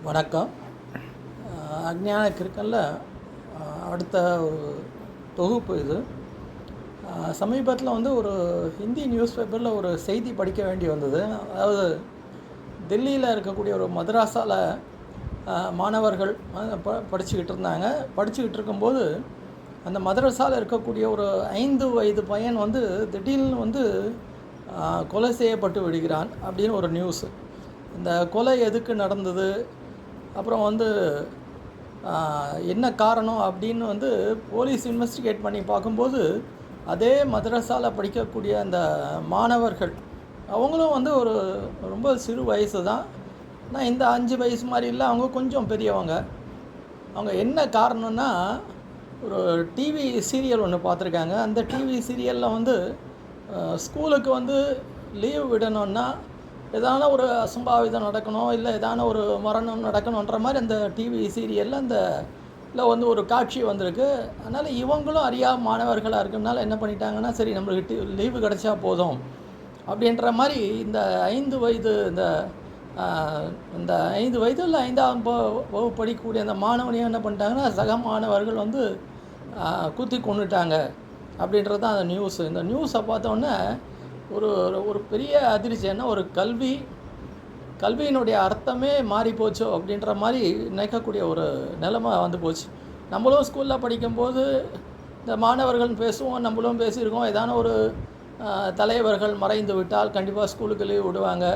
வணக்கம். அஞ்ஞான கிறுக்கனில் அடுத்த ஒரு தொகுப்பு இது. சமீபத்தில் ஒரு ஹிந்தி நியூஸ் பேப்பரில் ஒரு செய்தி படிக்க வேண்டி வந்தது. அதாவது டெல்லியில் இருக்கக்கூடிய ஒரு மதராஸாவில் மாணவர்கள் படிச்சுக்கிட்டு இருந்தாங்க. படிச்சுக்கிட்டு இருக்கும்போது அந்த மதரசாவில் இருக்கக்கூடிய ஒரு 5 வயது பையன் திடீர்னு கொலை செய்யப்பட்டு விடுகிறான் அப்படின்னு ஒரு நியூஸு. இந்த கொலை எதுக்கு நடந்தது, அப்புறம் என்ன காரணம் அப்படின்னு போலீஸ் இன்வெஸ்டிகேட் பண்ணி பார்க்கும்போது அதே மதரசாவில் படிக்கக்கூடிய அந்த மாணவர்கள் அவங்களும் ஒரு ரொம்ப சிறு வயசு தான். ஆனால் இந்த 5 வயசு மாதிரி இல்லை, அவங்க கொஞ்சம் பெரியவங்க. அவங்க என்ன காரணம்னா, ஒரு டிவி சீரியல் ஒன்று பார்த்துருக்காங்க. அந்த டிவி சீரியலில் ஸ்கூலுக்கு லீவ் விடணுன்னா ஏதான ஒரு அசம்பாவிதம் நடக்கணும், இல்லை ஏதான ஒரு மரணம் நடக்கணுன்ற மாதிரி அந்த டிவி சீரியலில் ஒரு காட்சி வந்திருக்கு. அதனால் இவங்களும் அறியாத மாணவர்களாக இருக்கிறதுனால என்ன பண்ணிட்டாங்கன்னா, சரி நம்மளுக்கு லீவு கிடச்சா போதும் அப்படின்ற மாதிரி இந்த 5 வயது இந்த 5 வயது இல்லை 5ஆம் வகுப்பு படிக்கக்கூடிய அந்த மாணவனையும் என்ன பண்ணிட்டாங்கன்னா, சக மாணவர்கள் குத்தி கொண்டுட்டாங்க அப்படின்றது தான் அந்த நியூஸு. இந்த நியூஸை பார்த்தோன்னே ஒரு ஒரு பெரிய அதிர்ச்சி. ஏன்னா ஒரு கல்வியினுடைய அர்த்தமே மாறி போச்சோ அப்படின்ற மாதிரி நினைக்கக்கூடிய ஒரு நிலைமை போச்சு. நம்மளும் ஸ்கூலில் படிக்கும்போது இந்த மாணவர்கள் பேசுவோம், நம்மளும் பேசியிருக்கோம். ஏதான ஒரு தலைவர்கள் மறைந்து விட்டால் கண்டிப்பாக ஸ்கூலுக்கு லீவ் விடுவாங்க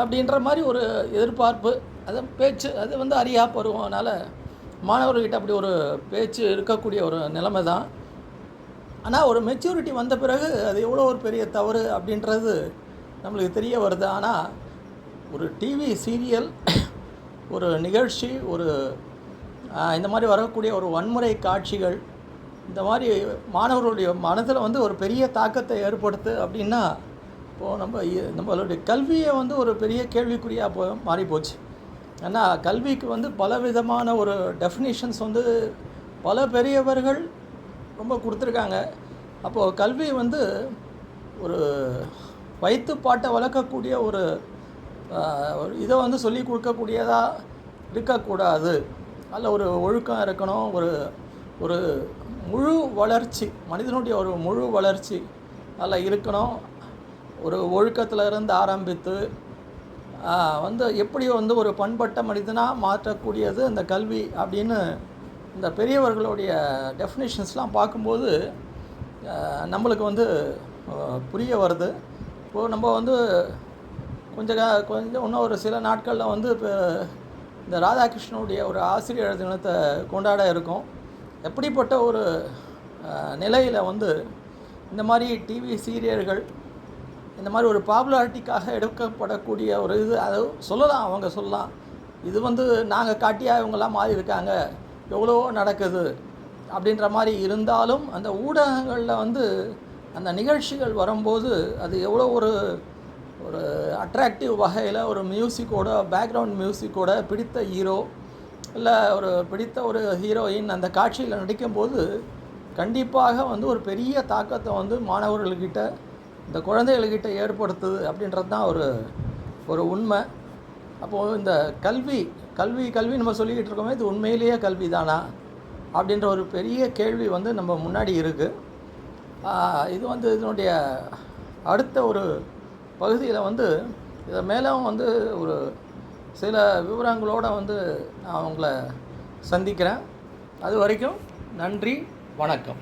அப்படின்ற மாதிரி ஒரு எதிர்பார்ப்பு, அது பேச்சு, அது அறியா பருவம். அதனால் மாணவர்கிட்ட அப்படி ஒரு பேச்சு இருக்கக்கூடிய ஒரு நிலைமை தான். ஆனால் ஒரு மெச்சூரிட்டி வந்த பிறகு அது எவ்வளோ ஒரு பெரிய தவறு அப்படின்றது நம்மளுக்கு தெரிய வருது. ஆனால் ஒரு டிவி சீரியல், ஒரு நிகழ்ச்சி, இந்த மாதிரி வரக்கூடிய ஒரு வன்முறை காட்சிகள், இந்த மாதிரி மாணவர்களுடைய மனதில் ஒரு பெரிய தாக்கத்தை ஏற்படுத்து அப்படின்னா, இப்போது நம்மளுடைய கல்வியை ஒரு பெரிய கேள்விக்குறியாக மாறிப்போச்சு. ஏன்னா கல்விக்கு பலவிதமான ஒரு டெஃபினிஷன்ஸ் பல பெரியவர்கள் ரொம்ப கொடுத்துருக்காங்க. அப்போது கல்வி ஒரு வயிற்றுப்பாட்டை வளர்க்கக்கூடிய ஒரு இதை சொல்லி கொடுக்கக்கூடியதாக இருக்கக்கூடாது. அதில் ஒரு ஒழுக்கம் இருக்கணும், ஒரு முழு வளர்ச்சி, மனிதனுடைய ஒரு முழு வளர்ச்சி அதில் இருக்கணும். ஒரு ஒழுக்கத்தில் இருந்து ஆரம்பித்து எப்படி ஒரு பண்பட்ட மனிதனாக மாற்றக்கூடியது அந்த கல்வி அப்படின்னு இந்த பெரியவர்களுடைய டெஃபினேஷன்ஸ்லாம் பார்க்கும்போது நம்மளுக்கு புரிய வருது. இப்போது நம்ம கொஞ்சம் இன்னும் ஒரு சில நாட்களில் இப்போ இந்த ராதாகிருஷ்ணனுடைய ஒரு ஆசிரியர் தினத்தை கொண்டாட இருக்கோம். எப்படிப்பட்ட ஒரு நிலையில் இந்த மாதிரி டிவி சீரியல்கள், இந்த மாதிரி ஒரு பாப்புலாரிட்டிக்காக எடுக்கப்படக்கூடிய ஒரு இது, அதை சொல்லலாம், அவங்க சொல்லலாம், இது நாங்கள் காட்டியாக இவங்கெல்லாம் மாறி இருக்காங்க, எவ்வளோ நடக்குது அப்படின்ற மாதிரி இருந்தாலும் அந்த ஊடகங்களில் அந்த நிகழ்ச்சிகள் வரும்போது அது எவ்வளோ ஒரு அட்ராக்டிவ் வகையில் ஒரு மியூசிக்கோட, பேக்ரவுண்ட் மியூசிக்கோட பிடித்த ஹீரோ இல்லை பிடித்த ஒரு ஹீரோயின் அந்த காட்சியில் நடிக்கும்போது கண்டிப்பாக ஒரு பெரிய தாக்கத்தை மாணவர்கள்கிட்ட, இந்த குழந்தைகள்கிட்ட ஏற்படுத்துது அப்படின்றது தான் ஒரு உண்மை. அப்போது இந்த கல்வி நம்ம சொல்லிக்கிட்டு இருக்கோமே, இது உண்மையிலேயே கல்வி தானா அப்படின்ற ஒரு பெரிய கேள்வி நம்ம முன்னாடி இருக்குது. இது இதனுடைய அடுத்த ஒரு பகுதியில் இதை மேலும் ஒரு சில விவரங்களோடு நான் உங்களை சந்திக்கிறேன். அது வரைக்கும் நன்றி, வணக்கம்.